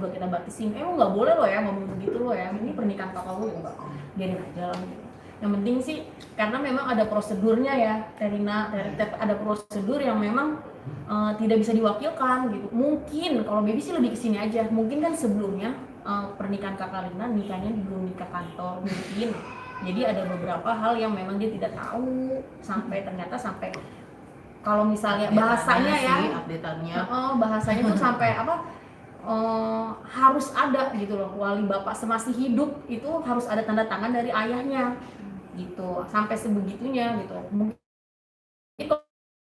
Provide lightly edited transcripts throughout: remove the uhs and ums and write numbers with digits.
juga kita batasin, lo nggak boleh lo ya ngomong begitu lo ya, ini pernikahan kakak lo ya, biarin aja lah gitu. Yang penting sih karena memang ada prosedurnya ya Terina, ada prosedur yang memang tidak bisa diwakilkan gitu. Mungkin kalau baby sih lebih kesini aja, mungkin kan sebelumnya pernikahan kakak Lina nikahnya belum nikah kantor mungkin, jadi ada beberapa hal yang memang dia tidak tahu sampai ternyata sampai kalau misalnya bahasanya ya update-annya bahasanya tuh sampai apa harus ada gitu loh, wali bapak semasih hidup itu harus ada tanda tangan dari ayahnya gitu, sampai sebegitunya gitu. Mungkin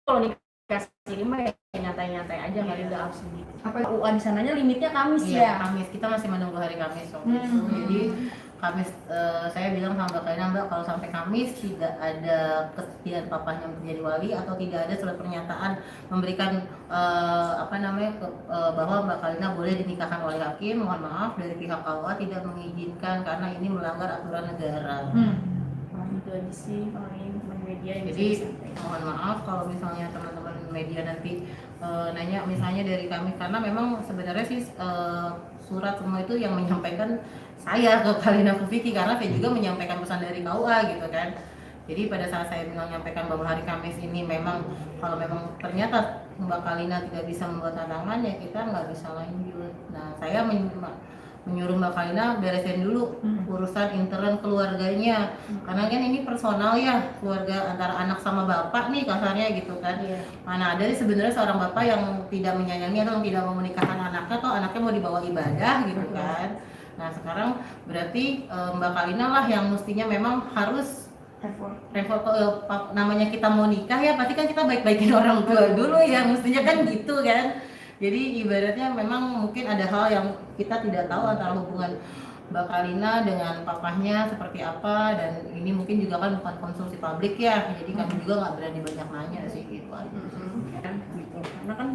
kalau nikah sini mah ya nyantai-nyantai aja kali, nggak harus gitu. Apa UA di sananya limitnya Kamis ya? Kamis, kita masih menunggu hari Kamis jadi Kamis saya bilang sama Mbak Kalina, Mbak kalau sampai Kamis tidak ada kesediaan papahnya menjadi wali atau tidak ada surat pernyataan memberikan bahwa Mbak Kalina boleh dinikahkan oleh hakim, mohon maaf dari pihak KUA tidak mengizinkan karena ini melanggar aturan negara. Itu aja sih paling teman media yang jadi mohon maaf kalau misalnya teman-teman media nanti nanya misalnya dari kami, karena memang sebenarnya sih surat semua itu yang menyampaikan saya ke Kalina Vicky, karena saya juga menyampaikan pesan dari KUA gitu kan. Jadi pada saat saya menyampaikan bahwa hari Kamis ini memang kalau memang ternyata Mbak Kalina tidak bisa membuat tantangan ya kita nggak bisa lanjut. Nah saya menyuruh Mbak Kalina beresin dulu urusan intern keluarganya, karena kan ini personal ya, keluarga antara anak sama bapak nih kasarnya gitu kan. Mana ada sebenarnya seorang bapak yang tidak menyayangi atau yang tidak mau menikahkan anaknya atau anaknya mau dibawa ibadah gitu kan. Nah sekarang berarti Mbak Kalina lah yang mestinya memang harus namanya kita mau nikah ya pasti kan kita baik-baikin orang tua dulu ya, mestinya kan gitu kan. Jadi ibaratnya memang mungkin ada hal yang kita tidak tahu antara hubungan Mbak Kalina dengan papahnya seperti apa, dan ini mungkin juga kan bukan konsumsi publik ya, jadi kami juga nggak berani banyak nanya sih gitu aja. Gitu. Karena kan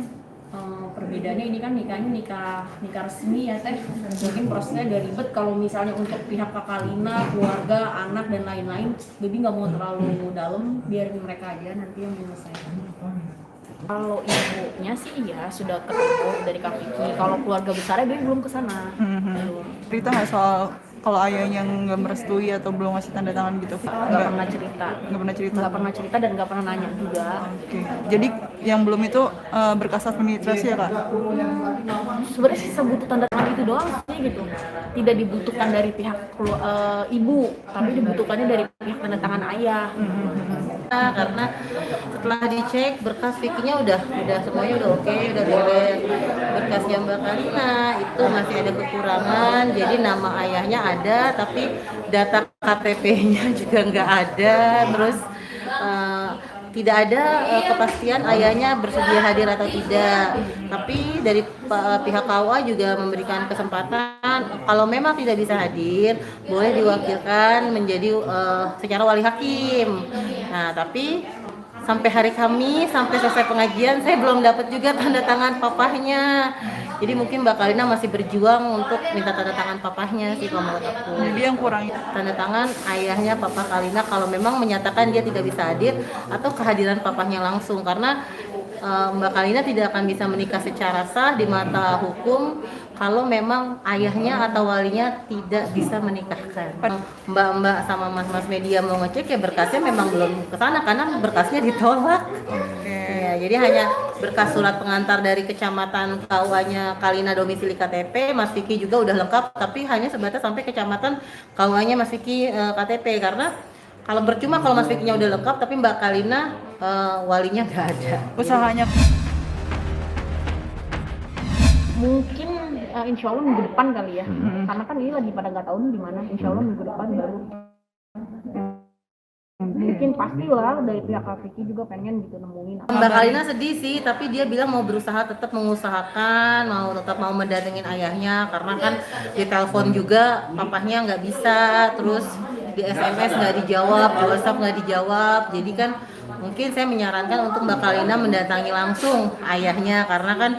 perbedaannya ini kan nikahnya nikah resmi ya teh, mungkin prosesnya agak ribet. Kalau misalnya untuk pihak kakak Lina, keluarga, anak dan lain-lain, Bibi nggak mau terlalu dalam, biarin mereka aja nanti yang menyelesaikan. Kalau ibunya sih ya sudah ketemu dari Kak Vicky. Kalau keluarga besarnya Bibi belum kesana. Cerita nggak soal kalau ayahnya nggak merestui atau belum ngasih tanda tangan gitu? Nggak pernah cerita. Nggak pernah cerita dan nggak pernah nanya juga. Jadi yang belum itu berkas administrasi ya Kak? Sebenarnya sih butuh tanda tangan itu doang sih gitu. Tidak dibutuhkan dari pihak ibu, tapi dibutuhkannya dari pihak tanda tangan ayah. Karena setelah dicek berkas Vicky-nya udah semuanya udah oke, udah beres. Berkasnya Mbak Kalina itu masih ada kekurangan, jadi nama ayahnya ada tapi data KTP-nya juga nggak ada, terus tidak ada kepastian ayahnya bersedia hadir atau tidak. Tapi dari pihak KUA juga memberikan kesempatan kalau memang tidak bisa hadir boleh diwakilkan menjadi secara wali hakim. Nah tapi sampai hari Kamis, sampai selesai pengajian saya belum dapat juga tanda tangan papahnya. Jadi mungkin Mbak Kalina masih berjuang untuk minta tanda tangan papahnya sih kalau menurut aku. Jadi yang kurang tanda tangan ayahnya Papa Kalina kalau memang menyatakan dia tidak bisa hadir atau kehadiran papahnya langsung, karena Mbak Kalina tidak akan bisa menikah secara sah di mata hukum kalau memang ayahnya atau walinya tidak bisa menikahkan. Mbak-mbak sama mas-mas media mau ngecek ya berkasnya memang belum kesana karena berkasnya ditolak. Ya, jadi hanya berkas surat pengantar dari kecamatan KUA-nya Kalina domisili KTP, Mas Vicky juga udah lengkap, tapi hanya sebatas sampai kecamatan KUA-nya Mas Vicky KTP, karena kalau percuma kalau Mas Vicky-nya udah lengkap tapi Mbak Kalina walinya nggak ada. Usahanya mungkin insya Allah minggu depan kali ya, karena kan ini lagi pada nggak tahu nih di mana. Insya Allah minggu depan baru. Mungkin pastilah dari pihak Kak Vicky juga pengen gitu nemuin. Mbak Kalina sedih sih, tapi dia bilang mau berusaha tetap mengusahakan, mau mendatengin ayahnya, karena kan di telepon juga papahnya nggak bisa, terus di SMS nggak dijawab, di WhatsApp nggak dijawab. Jadi kan mungkin saya menyarankan untuk Mbak Kalina mendatangi langsung ayahnya, karena kan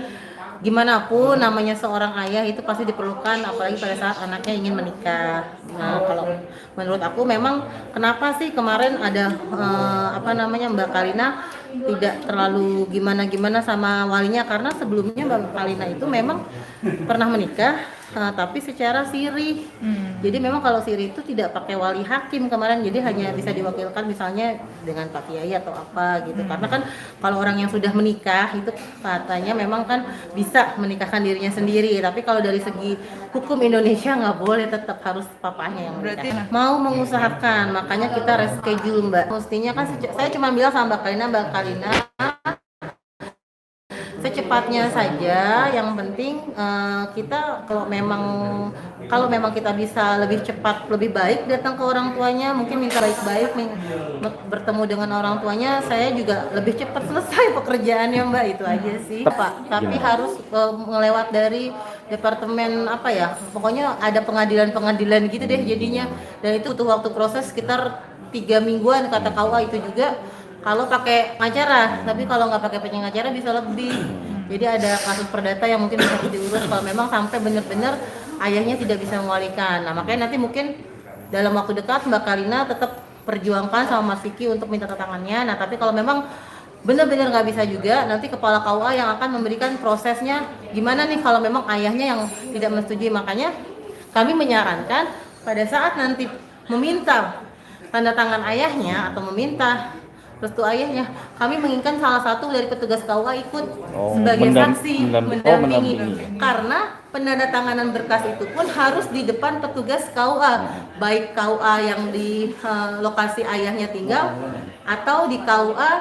gimana pun namanya seorang ayah itu pasti diperlukan, apalagi pada saat anaknya ingin menikah. Nah kalau menurut aku memang kenapa sih kemarin ada Mbak Kalina tidak terlalu gimana-gimana sama walinya, karena sebelumnya Mbak Kalina itu memang pernah menikah tapi secara siri. Jadi memang kalau siri itu tidak pakai wali hakim kemarin, jadi hanya bisa diwakilkan misalnya dengan Pak Kiai atau apa gitu. Karena kan kalau orang yang sudah menikah itu katanya memang kan bisa menikahkan dirinya sendiri, tapi kalau dari segi hukum Indonesia nggak boleh, tetap harus papanya yang menikah. Berarti- Mau mengusahakan, makanya kita reschedule Mbak. Mestinya kan saya cuma bilang sama Mbak Kalina secepatnya saja. Yang penting kita kalau memang kita bisa lebih cepat lebih baik datang ke orang tuanya, mungkin minta baik-baik bertemu dengan orang tuanya, saya juga lebih cepat selesai pekerjaannya Mbak, itu aja sih Pak. Tapi harus melewat dari departemen apa ya, pokoknya ada pengadilan gitu deh jadinya, dan itu butuh waktu proses sekitar 3 mingguan kata KUA itu juga kalau pakai pengacara, tapi kalau nggak pakai pengacara bisa lebih. Jadi ada kasus perdata yang mungkin bisa diurus kalau memang sampai benar-benar ayahnya tidak bisa mewalikan. Nah makanya nanti mungkin dalam waktu dekat Mbak Kalina tetap perjuangkan sama Mas Vicky untuk minta tanda tangannya. Nah tapi kalau memang benar-benar nggak bisa juga, nanti kepala KUA yang akan memberikan prosesnya gimana nih kalau memang ayahnya yang tidak menyetujui. Makanya kami menyarankan pada saat nanti meminta tanda tangan ayahnya atau meminta restu ayahnya, kami menginginkan salah satu dari petugas KUA ikut sebagai saksi mendampingi. Karena penandatanganan berkas itu pun harus di depan petugas KUA, baik KUA yang di lokasi ayahnya tinggal atau di KUA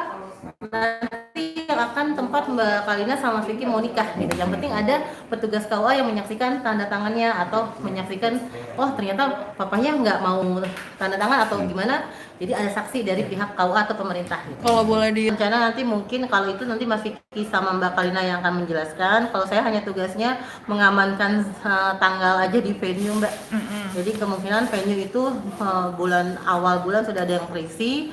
nanti yang akan tempat Mbak Kalina sama Vicky mau nikah gitu. Yang penting ada petugas KUA yang menyaksikan tanda tangannya atau menyaksikan oh ternyata papanya nggak mau tanda tangan atau gimana. Jadi ada saksi dari pihak KUA atau pemerintah gitu. Kalau boleh di Rencana nanti mungkin kalau itu nanti Mas Vicky sama Mbak Kalina yang akan menjelaskan. Kalau saya hanya tugasnya mengamankan tanggal aja di venue Mbak. Jadi kemungkinan venue itu awal bulan sudah ada yang terisi,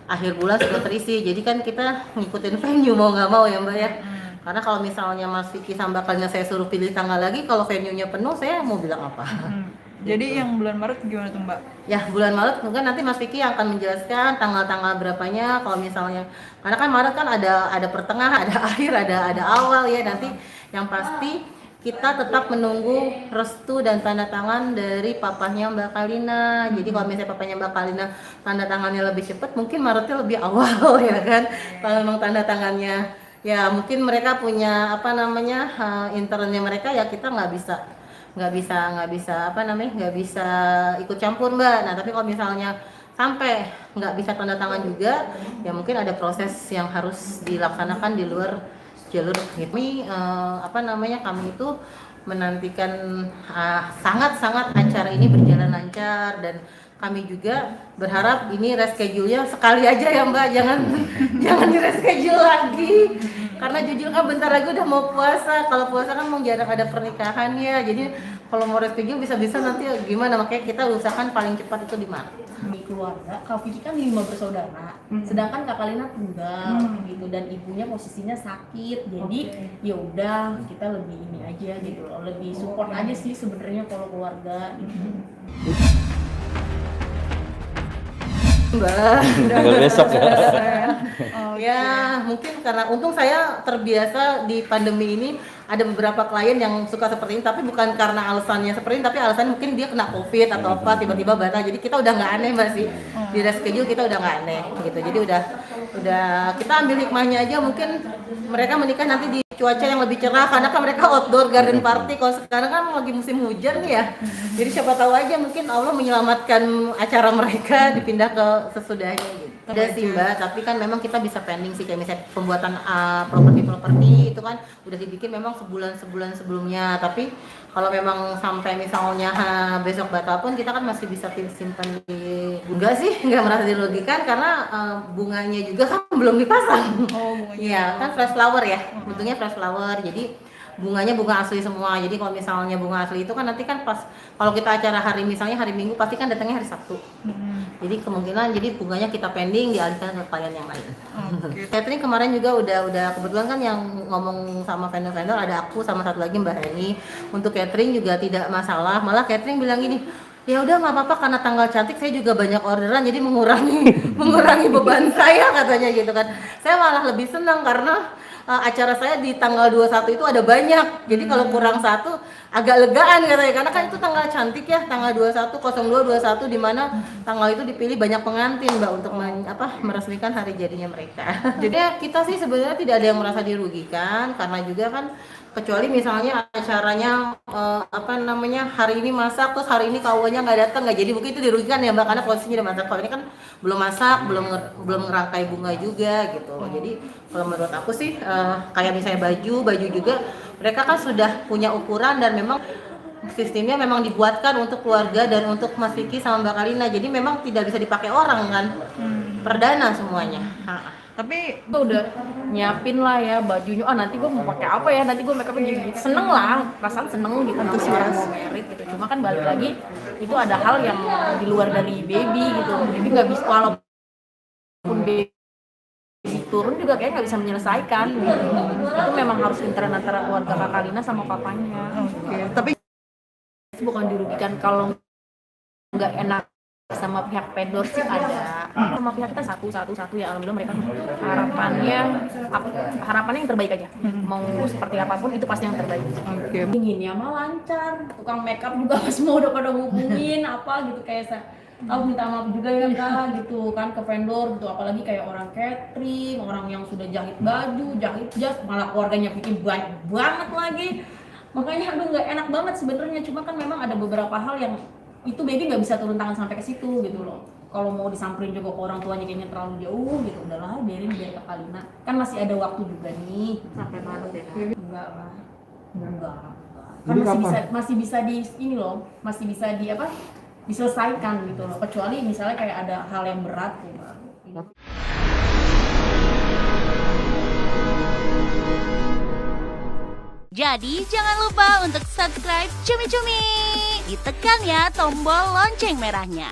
akhir bulan sudah terisi. Jadi kan kita ngikutin venue mau nggak mau ya Mbak ya. Karena kalau misalnya Mas Vicky sama Mbak Kalina saya suruh pilih tanggal lagi, kalau venue-nya penuh saya mau bilang apa? Jadi yang bulan Maret gimana tuh Mbak? Ya bulan Maret mungkin nanti Mas Vicky yang akan menjelaskan tanggal-tanggal berapanya. Kalau misalnya karena kan Maret kan ada pertengahan, ada akhir, ada awal ya. Nanti yang pasti kita tetap menunggu restu dan tanda tangan dari papahnya Mbak Kalina. Jadi kalau misalnya papahnya Mbak Kalina tanda tangannya lebih cepat, mungkin Maretnya lebih awal ya kan. Kalau memang tanda tangannya ya mungkin mereka punya internnya mereka, ya kita nggak bisa ikut campur Mbak. Nah tapi kalau misalnya sampai nggak bisa tanda tangan juga, ya mungkin ada proses yang harus dilaksanakan di luar jalur gitu. Kami itu menantikan sangat acara ini berjalan lancar, dan kami juga berharap ini reschedule-nya sekali aja ya Mbak, jangan di reschedule lagi. Karena jujur kan bentar lagi udah mau puasa. Kalau puasa kan mau jarang ada pernikahannya. Jadi kalau mau reschedule bisa-bisa nanti gimana, makanya kita usahakan paling cepat itu di Maret. Di keluarga, Kak Vicky kan 5 bersaudara, sedangkan Kak Kalina tunggal gitu, dan ibunya posisinya sakit. Jadi ya udah kita lebih ini aja gitu loh, lebih support aja sih sebenarnya kalau keluarga gitu. Mbak, Tanggal besok ya. ya mungkin karena untung saya terbiasa di pandemi ini. Ada beberapa klien yang suka seperti ini, tapi bukan karena alasannya seperti ini, tapi alasannya mungkin dia kena COVID atau apa, tiba-tiba batal. Jadi kita udah nggak aneh Mbak sih, di reschedule kita udah nggak aneh gitu. Jadi udah kita ambil hikmahnya aja. Mungkin mereka menikah nanti di cuaca yang lebih cerah, karena kan mereka outdoor garden party. Kalau sekarang kan lagi musim hujan nih ya, jadi siapa tahu aja mungkin Allah menyelamatkan acara mereka dipindah ke sesudahnya gitu. Udah sih Mbak, tapi kan memang kita bisa pending sih, kayak misalnya pembuatan properti itu kan udah dibikin memang sebulan sebelumnya. Tapi kalau memang sampai misalnya besok batal pun, kita kan masih bisa simpan di, enggak sih, enggak merasa dirugikan karena bunganya juga kan belum dipasang. Iya kan fresh flower ya, bentuknya fresh flower, jadi bunganya bunga asli semua. Jadi kalau misalnya bunga asli itu kan nanti kan pas kalau kita acara hari misalnya hari Minggu, pasti kan datangnya hari Sabtu. Jadi kemungkinan bunganya kita pending, dialihkan ke klien yang lain. Catering kemarin juga udah kebetulan kan yang ngomong sama vendor-vendor ada aku sama satu lagi Mbak Heni. Untuk catering juga tidak masalah, malah catering bilang gini, ya udah nggak apa-apa karena tanggal cantik saya juga banyak orderan jadi mengurangi beban saya katanya gitu kan. Saya malah lebih senang karena acara saya di tanggal 21 itu ada banyak. Jadi kalau kurang satu agak legaan katanya karena kan itu tanggal cantik ya, tanggal 21 02 21 di mana tanggal itu dipilih banyak pengantin Mbak untuk meresmikan hari jadinya mereka. Jadi kita sih sebenarnya tidak ada yang merasa dirugikan karena juga kan kecuali misalnya acaranya hari ini masak terus hari ini kawannya nggak datang nggak jadi, mungkin itu dirugikan ya Mbak karena posisinya udah masak. Kalau ini kan belum masak, belum ngerangkai bunga juga gitu. Jadi kalau menurut aku sih kayak misalnya baju juga mereka kan sudah punya ukuran dan memang sistemnya memang dibuatkan untuk keluarga dan untuk Mas Vicky sama Mbak Kalina, jadi memang tidak bisa dipakai orang kan, perdana semuanya. Tapi Gue udah nyiapin lah ya bajunya, nanti gue mau pakai apa ya, nanti gue make upnya gini, seneng lah, perasaan seneng gitu nanti orang mau merit gitu. Cuma kan balik lagi itu ada hal yang di luar dari baby gitu, jadi nggak bisa, walaupun baby turun juga kayak nggak bisa menyelesaikan gitu. Itu memang harus intern antara keluarga Kak Kalina sama papanya. oke. Tapi Bukan dirugikan kalau nggak enak sama pihak vendor sih ada, sama pihak kita satu ya, alhamdulillah mereka harapannya yang terbaik aja, mau seperti apapun itu pasti yang terbaik. oke. Inginnya mah lancar, tukang makeup juga pas mau udah pada hubungin apa gitu kayak aku minta maaf juga ya Kak gitu kan ke vendor gitu, apalagi kayak orang catering, orang yang sudah jahit baju, jahit jas, malah keluarganya bikin banyak banget lagi, makanya aduh nggak enak banget sebenarnya. Cuma kan memang ada beberapa hal yang itu baby nggak bisa turun tangan sampai ke situ gitu loh. Kalau mau disamperin juga ke orang tuanya kayaknya terlalu jauh gitu, udahlah biarin biar ke Kalina, kan masih ada waktu juga nih sampai Maret ya. Enggak lah, kan masih bisa di ini loh, masih bisa diselesaikan gitu loh, kecuali misalnya kayak ada hal yang berat gitu. Jadi jangan lupa untuk subscribe Cumi Cumi. Ditekan ya tombol lonceng merahnya.